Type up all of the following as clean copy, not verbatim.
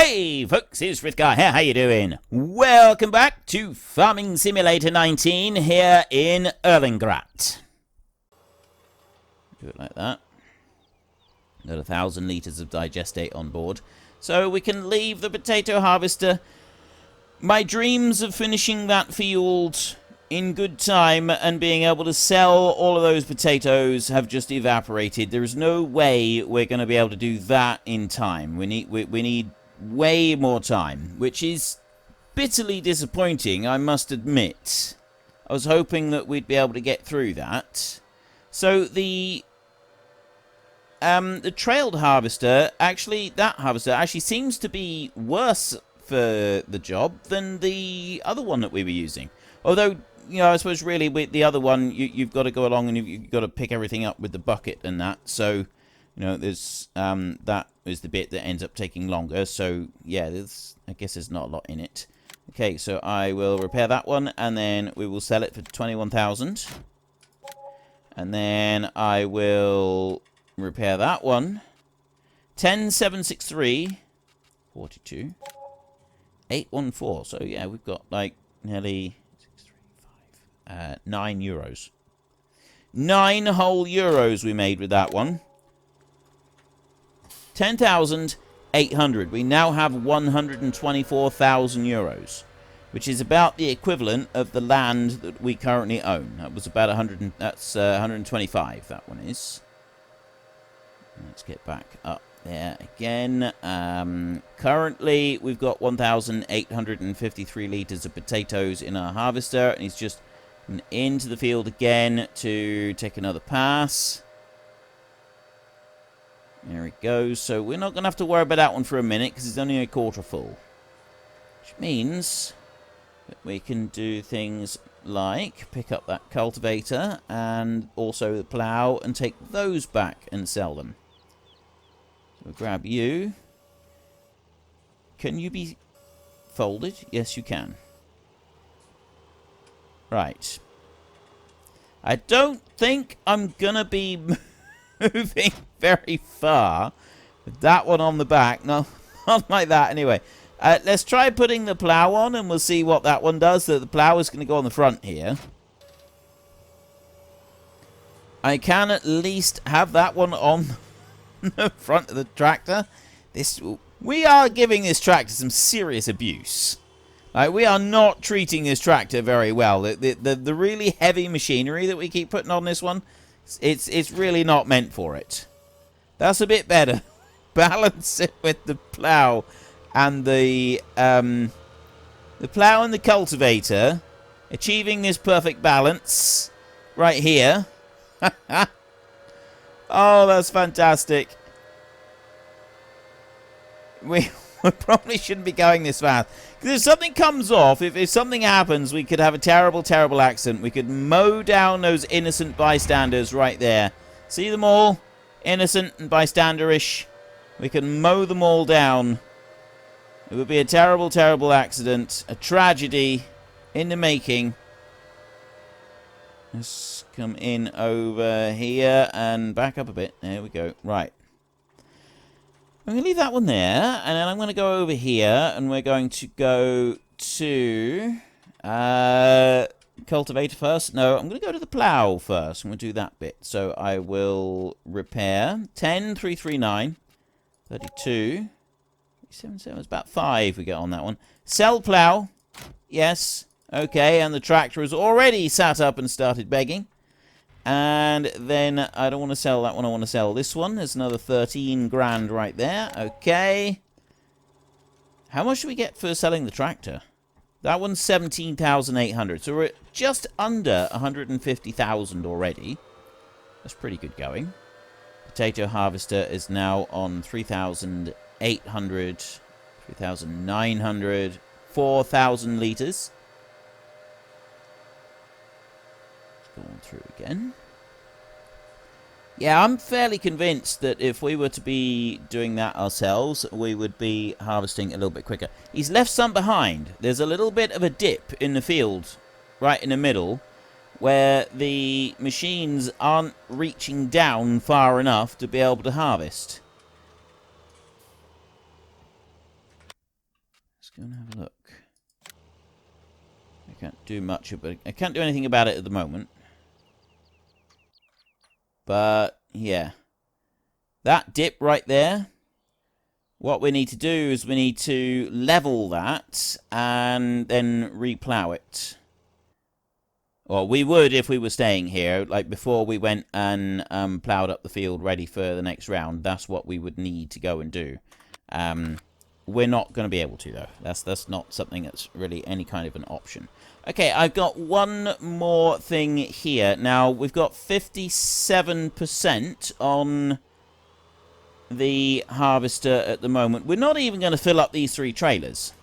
Hey folks, it's Frithgar here, how you doing? Welcome back to Farming Simulator 19 here in Erlengrat. Do it like that. Got 1,000 litres of digestate on board. So we can leave the potato harvester. My dreams of finishing that field in good time and being able to sell all of those potatoes have just evaporated. There is no way we're going to be able to do that in time. We need way more time, which is bitterly disappointing, I must admit. I was hoping that we'd be able to get through that. So the trailed harvester, that harvester actually seems to be worse for the job than the other one that we were using. Although, you know, I suppose really with the other one, you've got to go along and you've got to pick everything up with the bucket and that. So, you know, there's that is the bit that ends up taking longer. So, yeah, I guess there's not a lot in it. Okay, so I will repair that one, and then we will sell it for 21,000. And then I will repair that one. 10,763, 42, 814. So, yeah, we've got like nearly 9 euros. 9 whole euros we made with that one. 10,800. We now have 124,000 euros, which is about the equivalent of the land that we currently own. That was about 100. That's 125. That one is. Let's get back up there again. Currently, we've got 1,853 litres of potatoes in our harvester, and he's just into the field again to take another pass. There it goes. So we're not going to have to worry about that one for a minute because it's only a quarter full. Which means that we can do things like pick up that cultivator and also the plough and take those back and sell them. So we'll grab you. Can you be folded? Yes, you can. Right. I don't think I'm going to be moving very far with that one on the back. No, not like that anyway. Let's try putting the plough on and we'll see what that one does. So the plough is going to go on the front here. I can at least have that one on the front of the tractor. We are giving this tractor some serious abuse. We are not treating this tractor very well. The really heavy machinery that we keep putting on this one, it's really not meant for it. That's a bit better. Balance it with the plough and the plough and the cultivator, achieving this perfect balance right here. Oh, that's fantastic. We probably shouldn't be going this fast. Because if something comes off, if something happens, we could have a terrible, terrible accident. We could mow down those innocent bystanders right there. See them all? Innocent and bystanderish. We can mow them all down. It would be a terrible, terrible accident. A tragedy in the making. Let's come in over here and back up a bit. There we go. Right. I'm going to leave that one there, and then I'm going to go over here, and we're going to go to cultivator first. No, I'm going to go to the plough first. I'm going to do that bit. So I will repair 10,339, 32, 77. It's about 5 we get on that one. Sell plough. Yes. Okay, and the tractor has already sat up and started begging. And then I don't want to sell that one. I want to sell this one. There's another 13 grand right there. Okay. How much do we get for selling the tractor? That one's 17,800. So we're at just under 150,000 already. That's pretty good going. Potato harvester is now on 3,800, 3,900, 4,000 litres. Going through again. Yeah, I'm fairly convinced that if we were to be doing that ourselves, we would be harvesting a little bit quicker. He's left some behind. There's a little bit of a dip in the field, right in the middle, where the machines aren't reaching down far enough to be able to harvest. go and have a look. I can't do much about it. I can't do anything about it at the moment. But, yeah. That dip right there, what we need to do is we need to level that and then replow it. Well, we would if we were staying here. Like before we went and ploughed up the field ready for the next round. That's what we would need to go and do. We're not going to be able to, though. That's not something that's really any kind of an option. Okay, I've got one more thing here. Now, we've got 57% on the harvester at the moment. We're not even going to fill up these 3 trailers.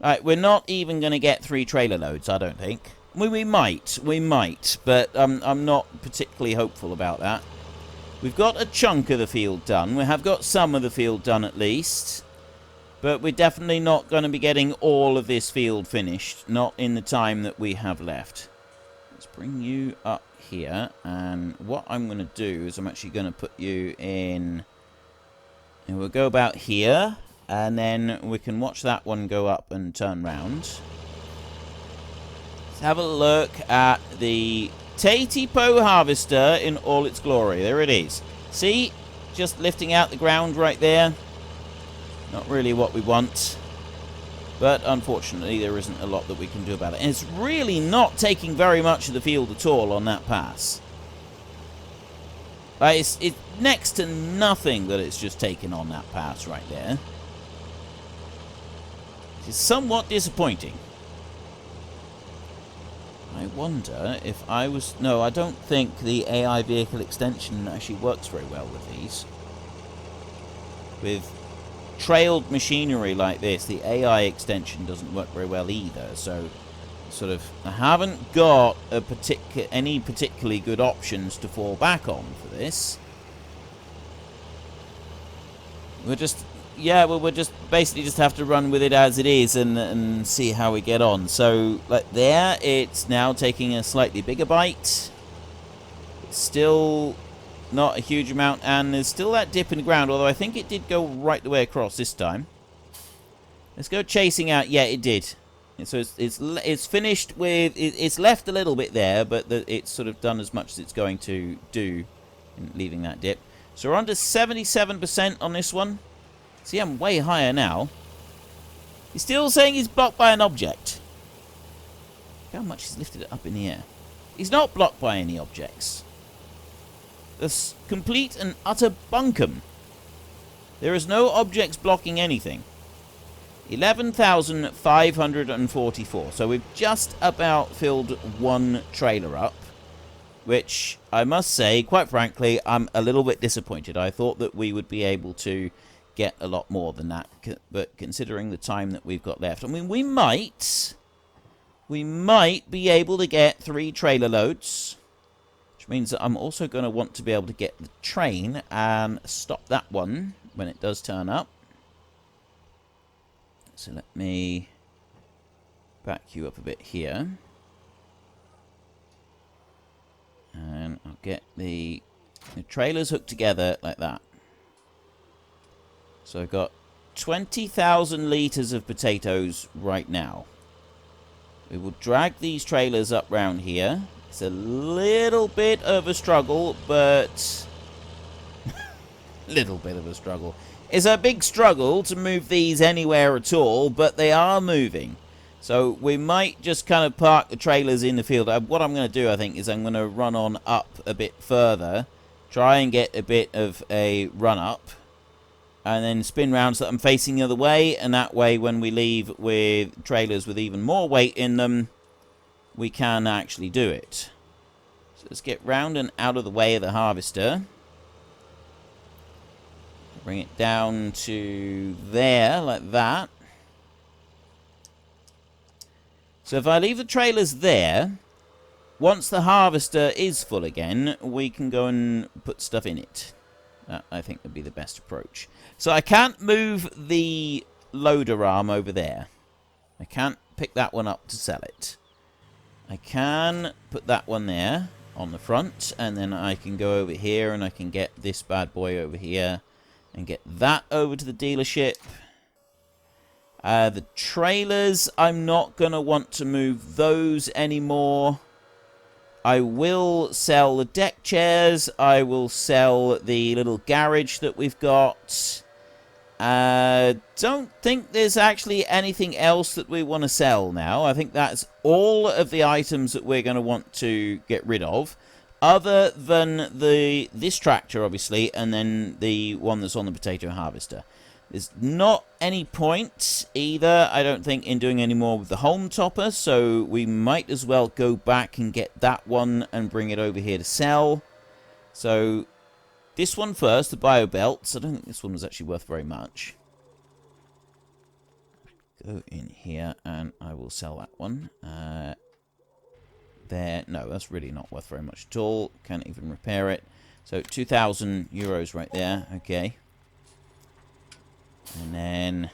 Right, we're not even going to get 3 trailer loads, I don't think. We might, but I'm not particularly hopeful about that. We've got a chunk of the field done. We have got some of the field done at least. But we're definitely not going to be getting all of this field finished. Not in the time that we have left. Let's bring you up here. And what I'm going to do is I'm actually going to put you in... And we'll go about here. And then we can watch that one go up and turn round. Let's have a look at the Tay-T-Po harvester in all its glory. There it is. See? Just lifting out the ground right there. Not really what we want. But unfortunately, there isn't a lot that we can do about it. And it's really not taking very much of the field at all on that pass. It's next to nothing that it's just taken on that pass right there. It's somewhat disappointing. I wonder if I was... No, I don't think the AI vehicle extension actually works very well with these. With trailed machinery like this, the AI extension doesn't work very well either. So, sort of, I haven't got any particularly good options to fall back on for this. We're just... Yeah, well, we'll just basically just have to run with it as it is and see how we get on. So, like there, it's now taking a slightly bigger bite. It's still not a huge amount, and there's still that dip in the ground, although I think it did go right the way across this time. Let's go chasing out. Yeah, it did. So it's finished with... It's left a little bit there, but it's sort of done as much as it's going to do in leaving that dip. So we're under 77% on this one. See, I'm way higher now. He's still saying he's blocked by an object. Look how much he's lifted it up in the air. He's not blocked by any objects. That's complete and utter bunkum. There is no objects blocking anything. 11,544. So we've just about filled one trailer up. Which, I must say, quite frankly, I'm a little bit disappointed. I thought that we would be able to get a lot more than that, but considering the time that we've got left, I mean, we might be able to get 3 trailer loads, which means that I'm also going to want to be able to get the train and stop that one when it does turn up. So let me back you up a bit here, and I'll get the trailers hooked together like that. So I've got 20,000 litres of potatoes right now. We will drag these trailers up round here. It's a little bit of a struggle, but... little bit of a struggle. It's a big struggle to move these anywhere at all, but they are moving. So we might just kind of park the trailers in the field. What I'm going to do, I think, is I'm going to run on up a bit further. Try and get a bit of a run up. And then spin round so that I'm facing the other way. And that way, when we leave with trailers with even more weight in them, we can actually do it. So let's get round and out of the way of the harvester. Bring it down to there, like that. So if I leave the trailers there, once the harvester is full again, we can go and put stuff in it. That, I think, would be the best approach. So I can't move the loader arm over there. I can't pick that one up to sell it. I can put that one there on the front, and then I can go over here and I can get this bad boy over here and get that over to the dealership. The trailers, I'm not going to want to move those anymore. I will sell the deck chairs. I will sell the little garage that we've got. Don't think there's actually anything else that we want to sell now. I think that's all of the items that we're going to want to get rid of. Other than this tractor, obviously, and then the one that's on the potato harvester. There's not any point either, I don't think, in doing any more with the home topper, so we might as well go back and get that one and bring it over here to sell. So, this one first, the bio belts. I don't think this one was actually worth very much. Go in here and I will sell that one. There, no, that's really not worth very much at all. Can't even repair it. So, 2,000 euros right there, okay. And then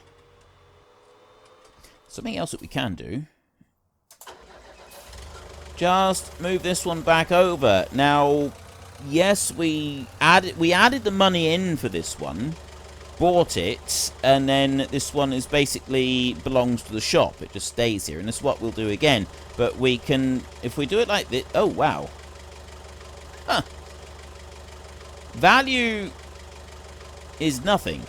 something else that we can do. Just move this one back over. Now, yes, we added the money in for this one, bought it, and then this one is basically belongs to the shop. It just stays here, and this is what we'll do again. But we can, if we do it like this. Oh wow. Huh. Value is nothing.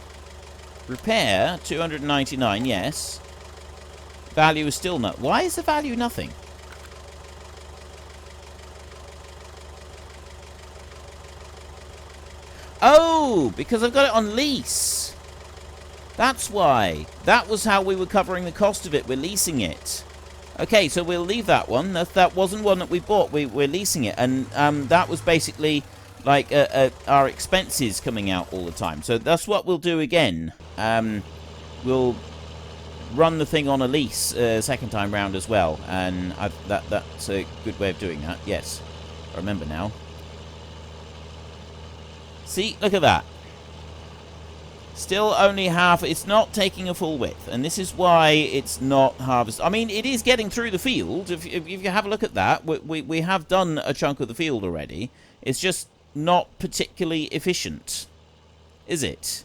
Repair, 299, yes. Value is still not. Why is the value nothing? Oh, because I've got it on lease. That's why. That was how we were covering the cost of it. We're leasing it. Okay, so we'll leave that one. That wasn't one that we bought. We're leasing it. And that was basically like our expenses coming out all the time. So that's what we'll do again. We'll run the thing on a lease second time round as well, and that's a good way of doing that. Yes, I remember now. See, look at that. Still only half. It's not taking a full width, and this is why it's not harvest. I mean, it is getting through the field. If you have a look at that, we have done a chunk of the field already. It's just not particularly efficient, is it?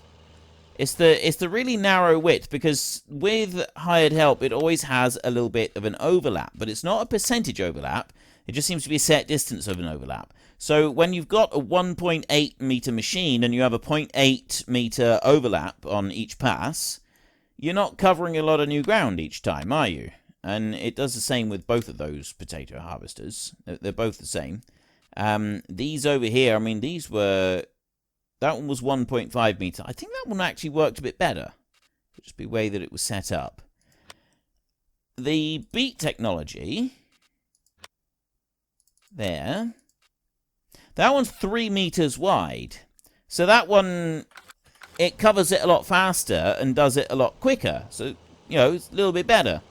It's the really narrow width, because with hired help it always has a little bit of an overlap, but it's not a percentage overlap. It just seems to be a set distance of an overlap. So when you've got a 1.8 meter machine and you have a 0.8 meter overlap on each pass, you're not covering a lot of new ground each time, are you? And it does the same with both of those potato harvesters. They're both the same. These over here, I mean, these were... That one was 1.5 meter. I think that one actually worked a bit better. Just the way that it was set up. The beat technology... There. That one's 3 meters wide. So that one, it covers it a lot faster and does it a lot quicker. So, you know, it's a little bit better.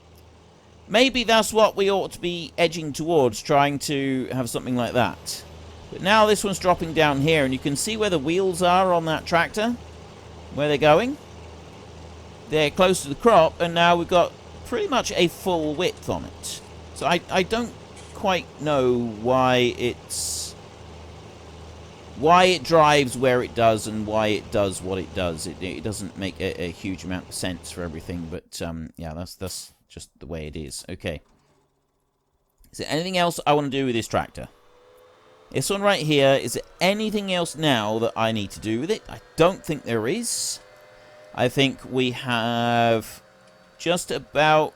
Maybe that's what we ought to be edging towards, trying to have something like that. But now this one's dropping down here, and you can see where the wheels are on that tractor. Where they're going. They're close to the crop, and now we've got pretty much a full width on it. So I don't quite know why it drives where it does and why it does what it does. It doesn't make a huge amount of sense for everything, but yeah, that's just the way it is. Okay. Is there anything else I want to do with this tractor? This one right here, is there anything else now that I need to do with it? I don't think there is. I think we have just about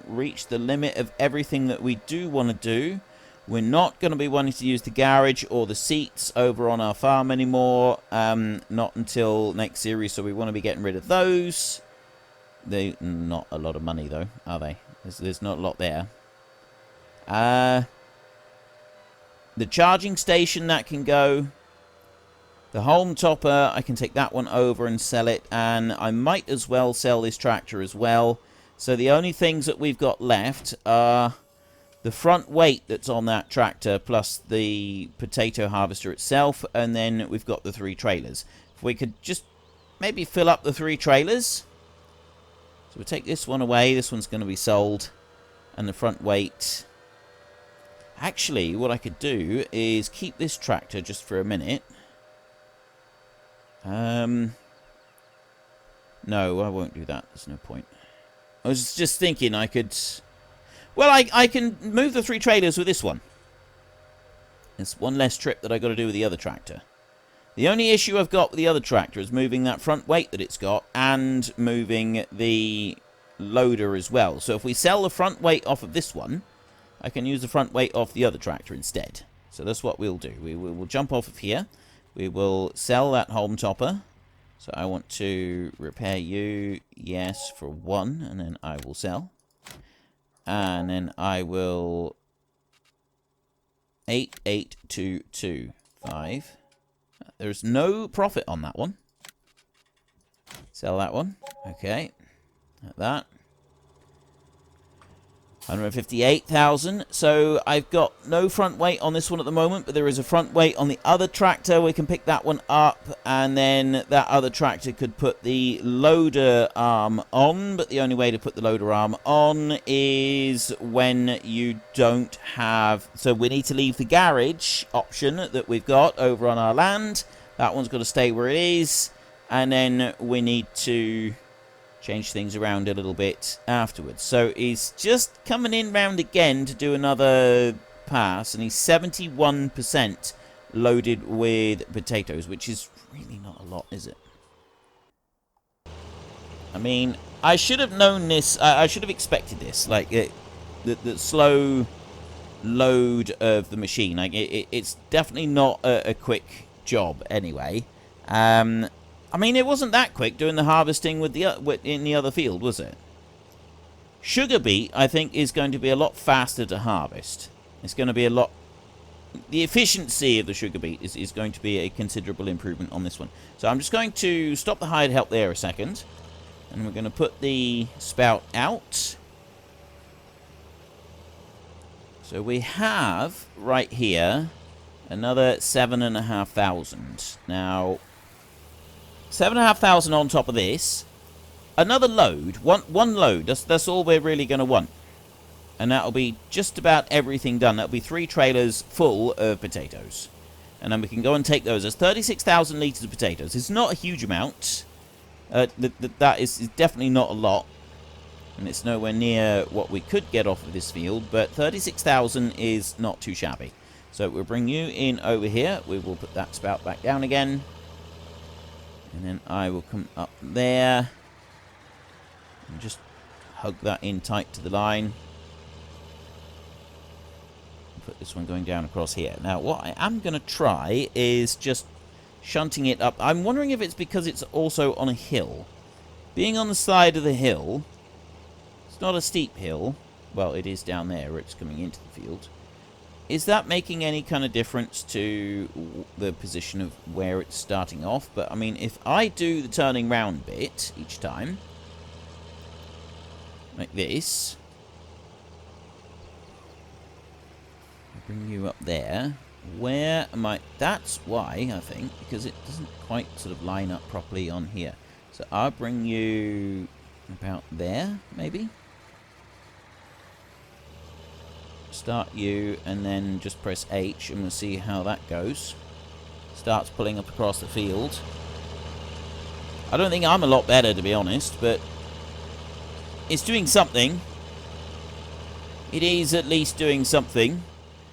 reached the limit of everything that we do want to do. We're not going to be wanting to use the garage or the seats over on our farm anymore. Not until next series, so we want to be getting rid of those. They're not a lot of money, though, are they? There's not a lot there. The charging station, that can go. The home topper, I can take that one over and sell it. And I might as well sell this tractor as well. So the only things that we've got left are the front weight that's on that tractor, plus the potato harvester itself, and then we've got the 3 trailers. If we could just maybe fill up the 3 trailers. So we'll take this one away. This one's going to be sold. And the front weight. Actually, what I could do is keep this tractor just for a minute. No, I won't do that. There's no point. I was just thinking I could... Well, I can move the 3 trailers with this one. It's one less trip that I got to do with the other tractor. The only issue I've got with the other tractor is moving that front weight that it's got and moving the loader as well. So if we sell the front weight off of this one, I can use the front weight off the other tractor instead. So that's what we'll do. We will jump off of here. We will sell that home topper. So I want to repair you, yes, for 1, and then I will sell. And then I will 88225. There's no profit on that one. Sell that one. Okay. Like that. 158,000. So I've got no front weight on this one at the moment, but there is a front weight on the other tractor. We can pick that one up, and then that other tractor could put the loader arm on, but the only way to put the loader arm on is when you don't have... So we need to leave the garage option that we've got over on our land. That one's got to stay where it is, and then we need to change things around a little bit afterwards. So he's just coming in round again to do another pass, and he's 71% loaded with potatoes, which is really not a lot, is it? I mean, I should have known this. I should have expected this. Like, the slow load of the machine. Like, it's definitely not a quick job anyway. I mean, it wasn't that quick doing the harvesting with in the other field, was it? Sugar beet, I think, is going to be a lot faster to harvest. It's going to be a lot... The efficiency of the sugar beet is going to be a considerable improvement on this one. So I'm just going to stop the hide help there a second. And we're going to put the spout out. So we have, right here, another 7,500. Now... 7,500 on top of this. Another load. One load. That's all we're really going to want. And that'll be just about everything done. That'll be 3 trailers full of potatoes. And then we can go and take those. There's 36,000 litres of potatoes. It's not a huge amount. That is definitely not a lot. And it's nowhere near what we could get off of this field. But 36,000 is not too shabby. So we'll bring you in over here. We will put that spout back down again. And then I will come up there and just hug that in tight to the line. Put this one going down across here. Now, what I am going to try is just shunting it up. I'm wondering if it's because it's also on a hill. Being on the side of the hill, it's not a steep hill. Well, it is down there where it's coming into the field. Is that making any kind of difference to the position of where it's starting off? But, I mean, if I do the turning round bit each time, like this, I'll bring you up there. Where am I? That's why, I think, because it doesn't quite sort of line up properly on here. So I'll bring you about there, maybe. Start you, and then just press H, and we'll see how that goes. Starts pulling up across the field. I don't think I'm a lot better, to be honest, but it's doing something. It is at least doing something.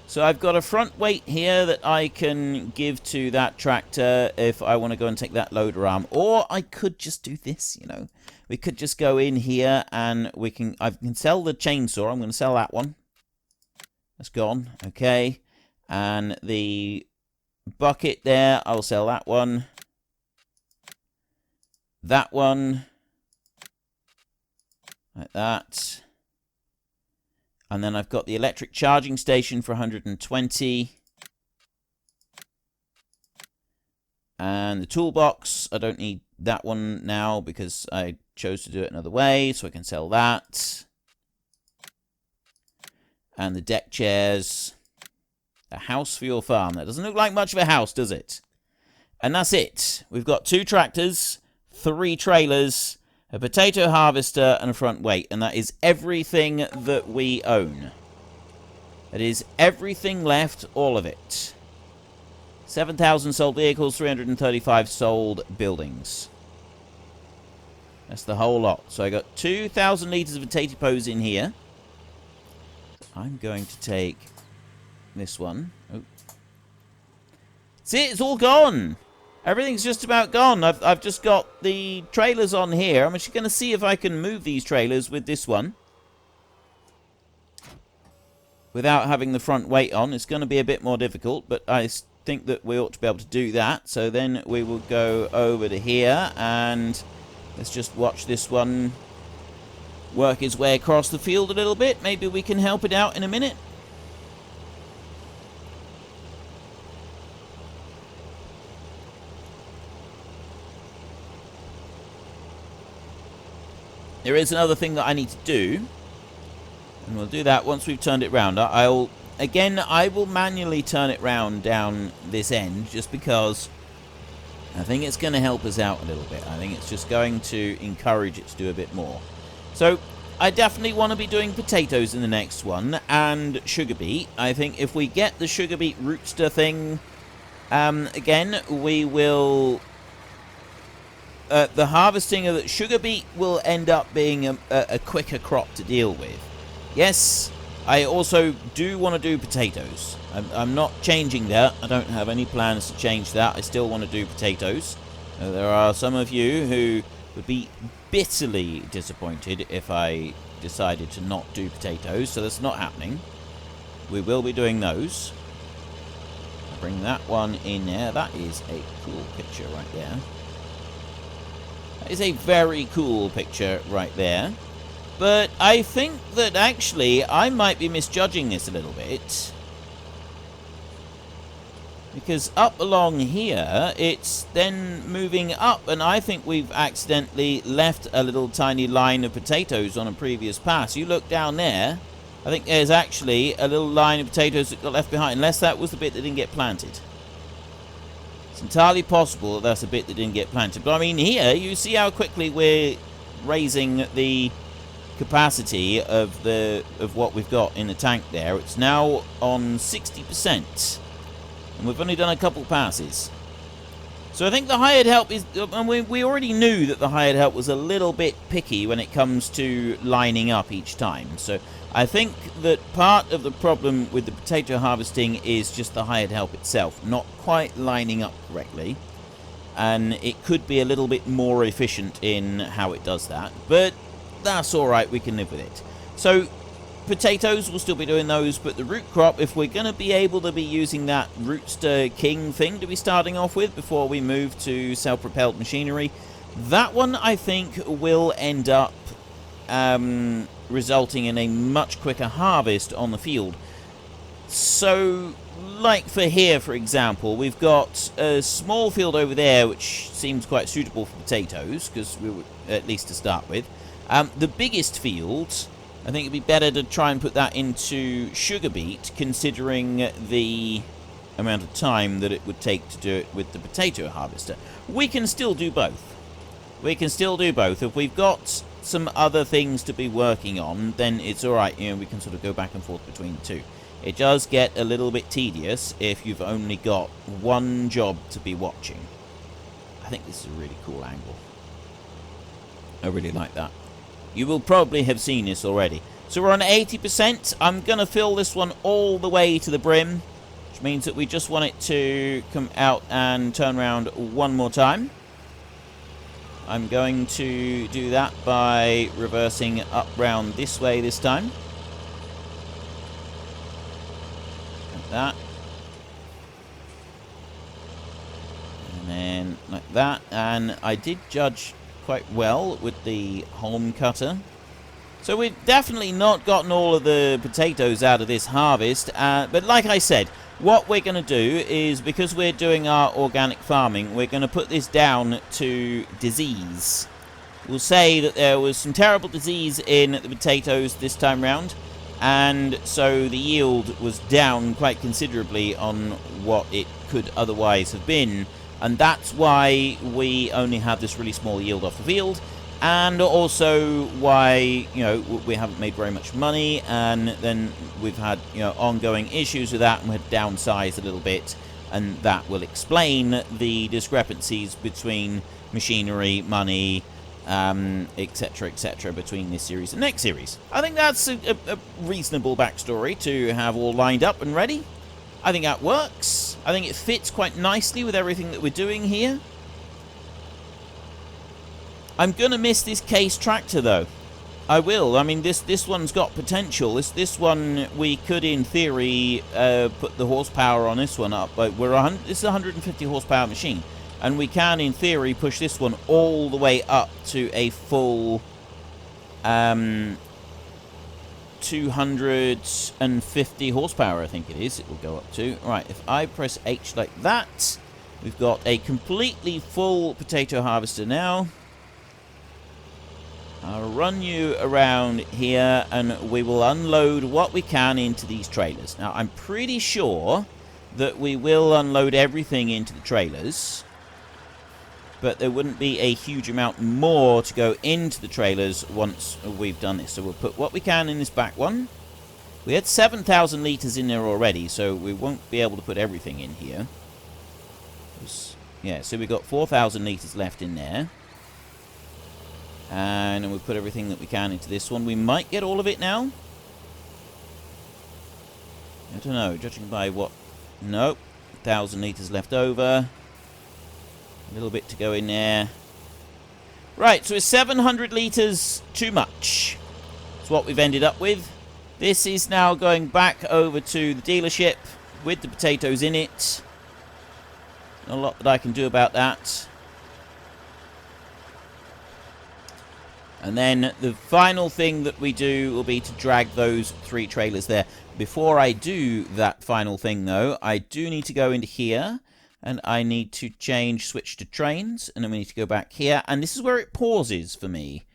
So I've got a front weight here that I can give to that tractor if I want to go and take that loader arm. Or I could just do this, you know. We could just go in here, and I can sell the chainsaw. I'm going to sell that one. That's gone. Okay. And the bucket there, I'll sell that one. That one. Like that. And then I've got the electric charging station for 120. And the toolbox, I don't need that one now because I chose to do it another way, so I can sell that. And the deck chairs. A house for your farm. That doesn't look like much of a house, does it? And that's it. We've got 2 tractors, 3 trailers, a potato harvester, and a front weight. And that is everything that we own. That is everything left, all of it. 7,000 sold vehicles, 335 sold buildings. That's the whole lot. So I got 2,000 litres of potato pose in here. I'm going to take this one. Oh. See, it's all gone. Everything's just about gone. I've just got the trailers on here. I'm actually going to see if I can move these trailers with this one without having the front weight on. It's going to be a bit more difficult, but I think that we ought to be able to do that. So then we will go over to here, and let's just watch this one work its way across the field a little bit. Maybe we can help it out in a minute. There is another thing that I need to do, and we'll do that once we've turned it round. I will manually turn it round down this end, just because I think it's going to help us out a little bit. I think it's just going to encourage it to do a bit more. So I definitely want to be doing potatoes in the next one, and sugar beet. I think if we get the sugar beet rootster thing again, we will... the harvesting of the sugar beet will end up being a quicker crop to deal with. Yes, I also do want to do potatoes. I'm not changing that. I don't have any plans to change that. I still want to do potatoes. There are some of you who would be bitterly disappointed if I decided to not do potatoes, so that's not happening. We will be doing those. I'll bring that one in there. That is a cool picture right there. That is a very cool picture right there. But I think that actually I might be misjudging this a little bit. Because up along here, it's then moving up, and I think we've accidentally left a little tiny line of potatoes on a previous pass. You look down there, I think there's actually a little line of potatoes that got left behind, unless that was the bit that didn't get planted. It's entirely possible that that's a bit that didn't get planted. But I mean, here, you see how quickly we're raising the capacity of what we've got in the tank there. It's now on 60%. And we've only done a couple passes. So I think the hired help is... And we already knew that the hired help was a little bit picky when it comes to lining up each time. So I think that part of the problem with the potato harvesting is just the hired help itself, not quite lining up correctly. And it could be a little bit more efficient in how it does that. But that's alright, we can live with it. So potatoes, we'll still be doing those, but the root crop, if we're going to be able to be using that Rootster King thing to be starting off with before we move to self-propelled machinery, that one I think will end up resulting in a much quicker harvest on the field. So, like for here, for example, we've got a small field over there which seems quite suitable for potatoes, because we were, at least to start with. The biggest field, I think it'd be better to try and put that into sugar beet, considering the amount of time that it would take to do it with the potato harvester. We can still do both. We can still do both. If we've got some other things to be working on, then it's alright, you know, we can sort of go back and forth between the two. It does get a little bit tedious if you've only got one job to be watching. I think this is a really cool angle. I really like that. You will probably have seen this already. So we're on 80%. I'm going to fill this one all the way to the brim, which means that we just want it to come out and turn around one more time. I'm going to do that by reversing up round this way this time. Like that. And then like that. And I did judge quite well with the home cutter. So we've definitely not gotten all of the potatoes out of this harvest, but like I said, what we're going to do is, because we're doing our organic farming, we're going to put this down to disease. We'll say that there was some terrible disease in the potatoes this time round, and so the yield was down quite considerably on what it could otherwise have been. And that's why we only have this really small yield off the field, and also why, you know, we haven't made very much money, and then we've had, you know, ongoing issues with that, and we had downsized a little bit, and that will explain the discrepancies between machinery, money, etc., etc., between this series and next series. I think that's a reasonable backstory to have all lined up and ready. I think that works. I think it fits quite nicely with everything that we're doing here. I'm going to miss this case tractor, though. I will. I mean, this one's got potential. This one, we could, in theory, put the horsepower on this one up. But this is a 150 horsepower machine. And we can, in theory, push this one all the way up to a full 250 horsepower, I think it is. It will go up to. Right, if I press H like that, we've got a completely full potato harvester now. I'll run you around here, and we will unload what we can into these trailers. Now, I'm pretty sure that we will unload everything into the trailers, but there wouldn't be a huge amount more to go into the trailers once we've done this. So we'll put what we can in this back one. We had 7,000 litres in there already, so we won't be able to put everything in here. Yeah, so we've got 4,000 litres left in there. And we'll put everything that we can into this one. We might get all of it now. I don't know, judging by what... Nope. 1,000 litres left over. A little bit to go in there. Right, so it's 700 litres too much. That's what we've ended up with. This is now going back over to the dealership with the potatoes in it. Not a lot that I can do about that. And then the final thing that we do will be to drag those 3 trailers there. Before I do that final thing, though, I do need to go into here. And I need to switch to trains. And then we need to go back here. And this is where it pauses for me.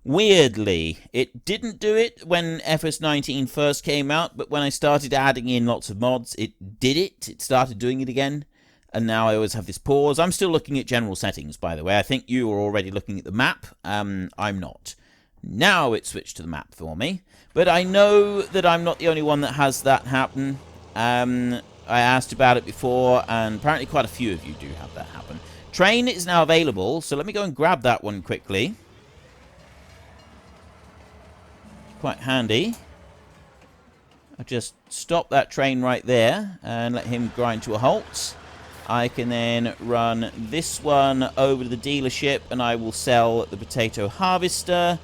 Weirdly, it didn't do it when FS19 first came out. But when I started adding in lots of mods, it did it. It started doing it again. And now I always have this pause. I'm still looking at general settings, by the way. I think you are already looking at the map. I'm not. Now it switched to the map for me. But I know that I'm not the only one that has that happen. I asked about it before, and apparently quite a few of you do have that happen. Train is now available, so let me go and grab that one quickly. Quite handy. I'll just stop that train right there and let him grind to a halt. I can then run this one over to the dealership, and I will sell the potato harvester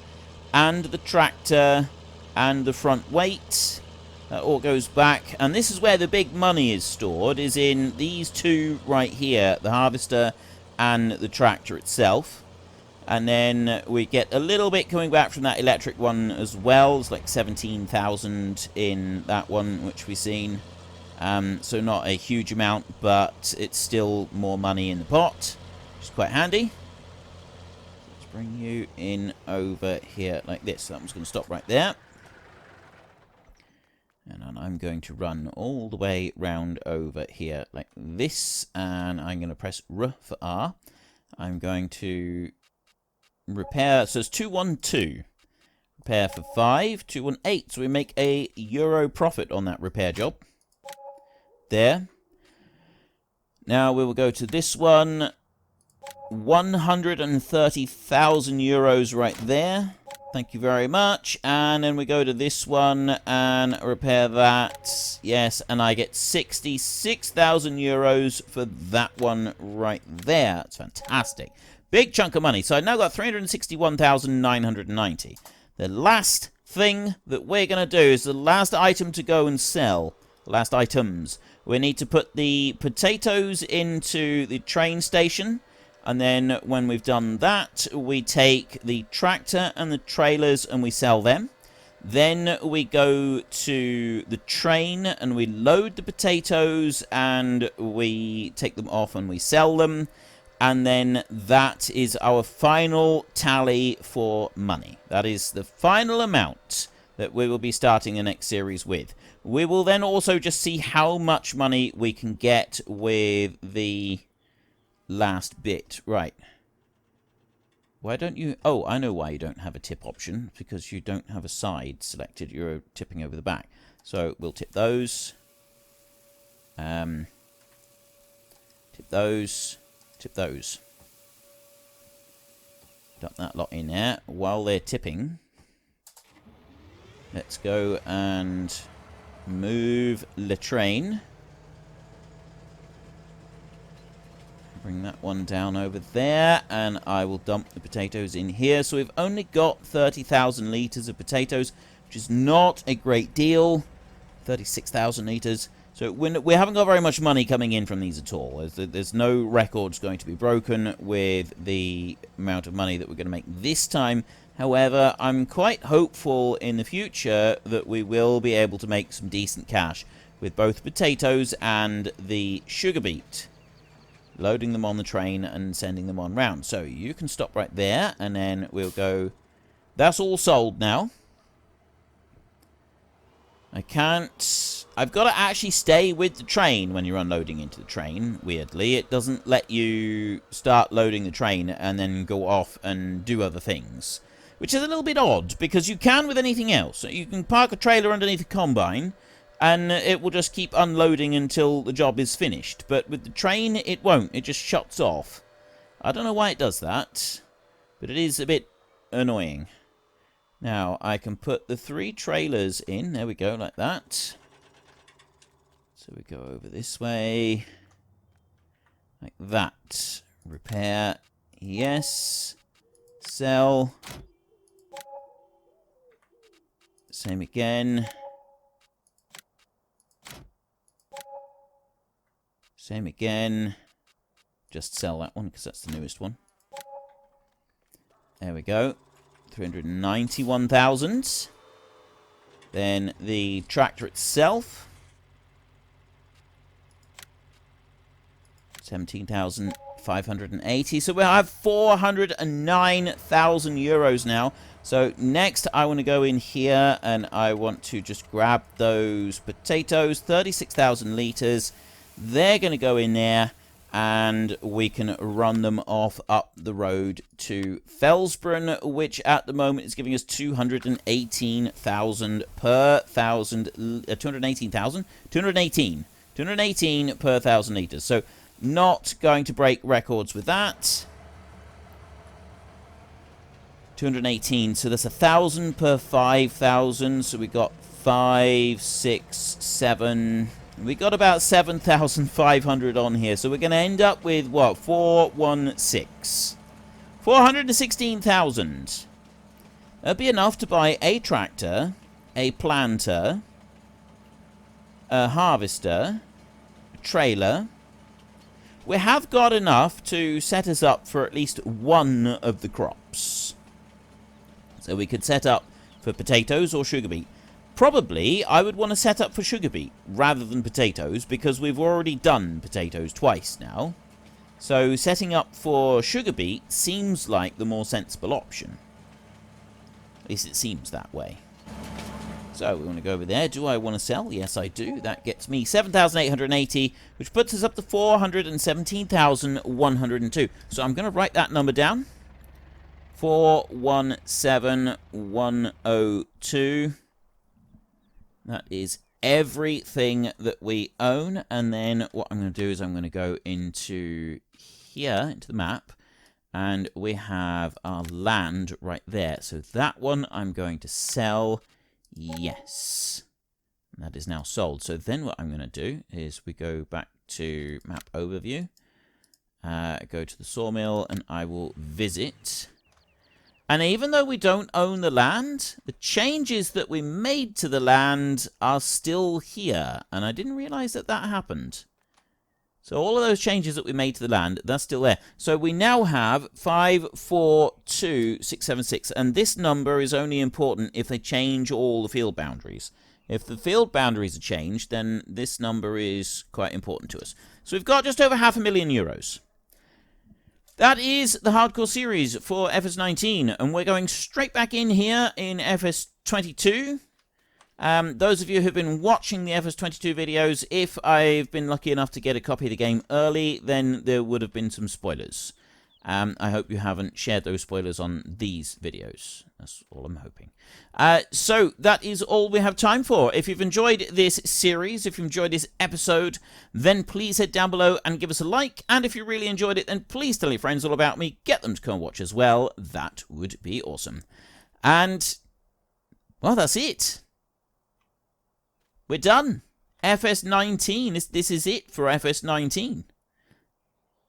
and the tractor and the front weight. That all goes back, and this is where the big money is stored, is in these 2 right here, the harvester and the tractor itself. And then we get a little bit coming back from that electric one as well. It's like 17,000 in that one, which we've seen. So not a huge amount, but it's still more money in the pot, which is quite handy. Let's bring you in over here like this. So that one's going to stop right there. And then I'm going to run all the way round over here like this. And I'm going to press R for R. I'm going to repair. So it's 212. Repair for 5. 218. So we make a euro profit on that repair job. There. Now we will go to this one. 130,000 euros right there. Thank you very much. And then we go to this one and repair that. Yes, and I get 66,000 euros for that one right there. That's fantastic. Big chunk of money. So I've now got 361,990. The last thing that we're going to do is the last item to go and sell. Last items. We need to put the potatoes into the train station. And then when we've done that, we take the tractor and the trailers and we sell them. Then we go to the train and we load the potatoes and we take them off and we sell them. And then that is our final tally for money. That is the final amount that we will be starting the next series with. We will then also just see how much money we can get with the last bit. Right. Why don't you... Oh, I know why you don't have a tip option. Because you don't have a side selected. You're tipping over the back. So we'll tip those. Tip those. Tip those. Dump that lot in there. While they're tipping, let's go and move the train. Bring that one down over there, and I will dump the potatoes in here. So we've only got 30,000 litres of potatoes, which is not a great deal. 36,000 litres. So we haven't got very much money coming in from these at all. There's no records going to be broken with the amount of money that we're going to make this time. However, I'm quite hopeful in the future that we will be able to make some decent cash with both potatoes and the sugar beet. Loading them on the train and sending them on round. So you can stop right there, and then we'll go. That's all sold now. I can't. I've got to actually stay with the train when you're unloading into the train. Weirdly, it doesn't let you start loading the train and then go off and do other things, which is a little bit odd because you can with anything else. You can park a trailer underneath a combine, and it will just keep unloading until the job is finished. But with the train, it won't. It just shuts off. I don't know why it does that, but it is a bit annoying. Now, I can put the 3 trailers in. There we go, like that. So we go over this way. Like that. Repair. Yes. Sell. Same again. Same again. Just sell that one because that's the newest one. There we go. 391,000. Then the tractor itself. 17,580. So we have 409,000 euros now. So next I want to go in here and I want to just grab those potatoes. 36,000 litres. They're going to go in there, and we can run them off up the road to Felsbrunn, which at the moment is giving us 218,000 per 1,000, 218,000? 218 per 1,000 litres. So not going to break records with that. 218, so that's 1,000 per 5,000, so we got 5, 6, 7... We got about 7,500 on here, so we're going to end up with, what, 416. 416,000. That'd be enough to buy a tractor, a planter, a harvester, a trailer. We have got enough to set us up for at least one of the crops. So we could set up for potatoes or sugar beet. Probably, I would want to set up for sugar beet rather than potatoes, because we've already done potatoes twice now. So setting up for sugar beet seems like the more sensible option. At least it seems that way. So we want to go over there. Do I want to sell? Yes, I do. That gets me 7,880, which puts us up to 417,102. So I'm going to write that number down. 417,102. That is everything that we own. And then what I'm going to do is I'm going to go into here, into the map. And we have our land right there. So that one I'm going to sell. Yes. And that is now sold. So then what I'm going to do is we go back to map overview. Go to the sawmill and I will visit. And even though we don't own the land, the changes that we made to the land are still here. And I didn't realize that that happened. So all of those changes that we made to the land, that's still there. So we now have 542,676. And this number is only important if they change all the field boundaries. If the field boundaries are changed, then this number is quite important to us. So we've got just over €500,000. That is the hardcore series for FS19, and we're going straight back in here in FS22. Those of you who've been watching the FS22 videos, if I've been lucky enough to get a copy of the game early, then there would have been some spoilers. I hope you haven't shared those spoilers on these videos. That's all I'm hoping. So that is all we have time for. If you've enjoyed this series, if you've enjoyed this episode, then please head down below and give us a like. And if you really enjoyed it, then please tell your friends all about me. Get them to come and watch as well. That would be awesome. And, well, that's it. We're done. FS19. This is it for FS19.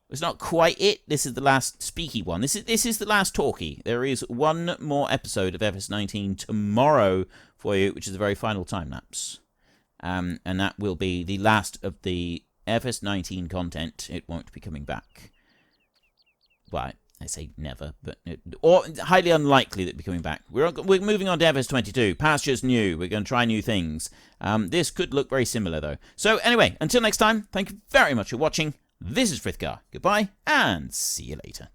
It's not quite it. This is the last speaky one. This is the last talkie. There is one more episode of FS19 tomorrow for you, which is the very final time lapse. And that will be the last of the FS19 content. It won't be coming back. Well, I say never, but or highly unlikely that it'll be coming back. We're moving on to FS22. Pastures new. We're going to try new things. This could look very similar, though. So anyway, until next time, thank you very much for watching. This is Frithgar. Goodbye, and see you later.